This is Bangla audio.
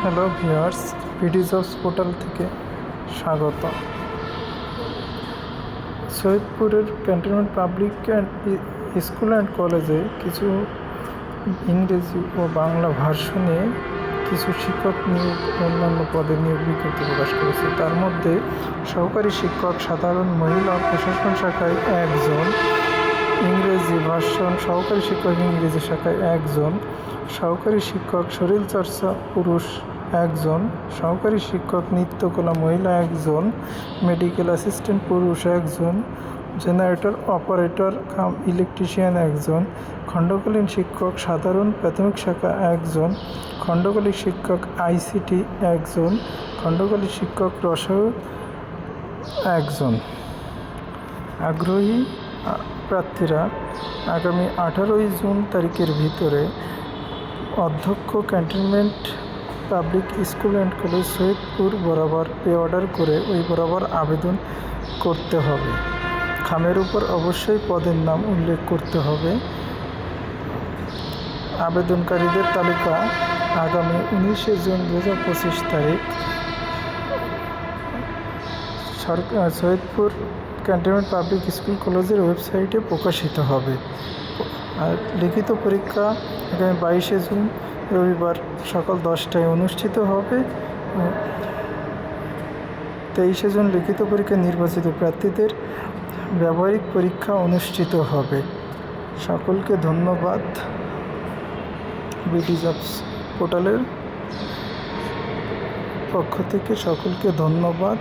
Hello viewers, BD jobs portal থেকে স্বাগত। সৈয়দপুরের ক্যান্টনমেন্ট পাবলিক স্কুল অ্যান্ড কলেজে কিছু ইংরেজি ও বাংলা ভার্সনে কিছু শিক্ষক নিয়োগ অন্যান্য পদে নিয়োগ বিজ্ঞপ্তি প্রকাশ করেছে। তার মধ্যে সহকারী শিক্ষক সাধারণ মহিলা প্রশাসন শাখায় একজন, ইংরেজি ভার্সন সহকারী শিক্ষক ইংরেজি শাখায় একজন, সহকারী শিক্ষক শরীরচর্চা পুরুষ একজন, সহকারী শিক্ষক নৃত্যকলা মহিলা একজন, মেডিকেল অ্যাসিস্ট্যান্ট পুরুষ একজন, জেনারেটর অপারেটর কাম ইলেকট্রিশিয়ান একজন, খণ্ডকালীন শিক্ষক সাধারণ প্রাথমিক শাখা একজন, খণ্ডকালীন শিক্ষক আইসিটি একজন, খণ্ডকালীন শিক্ষক রসায়ন একজন। আগ্রহী প্রার্থীরা আগামী 18 জুন তারিখের ভিতরে অধ্যক্ষ cantonment public school and college Saidpur বরাবর পে অর্ডার করে ওই বরাবর আবেদন করতে হবে। খামের উপর অবশ্যই পদের নাম উল্লেখ করতে হবে। আবেদনকারীদের তালিকা আগামী 19 জুন 2025 তারিখ সৈয়দপুর ক্যান্টনমেন্ট পাবলিক স্কুল কলেজের ওয়েবসাইটে প্রকাশিত হবে। আর লিখিত পরীক্ষা আগামী 22 জুন রবিবার সকাল 10টায় অনুষ্ঠিত হবে। 23 জুন লিখিত পরীক্ষা নির্বাচিত প্রার্থীদের ব্যবহারিক পরীক্ষা অনুষ্ঠিত হবে। সকলকে ধন্যবাদ। বিডি জবস পোর্টালের পক্ষ থেকে সকলকে ধন্যবাদ।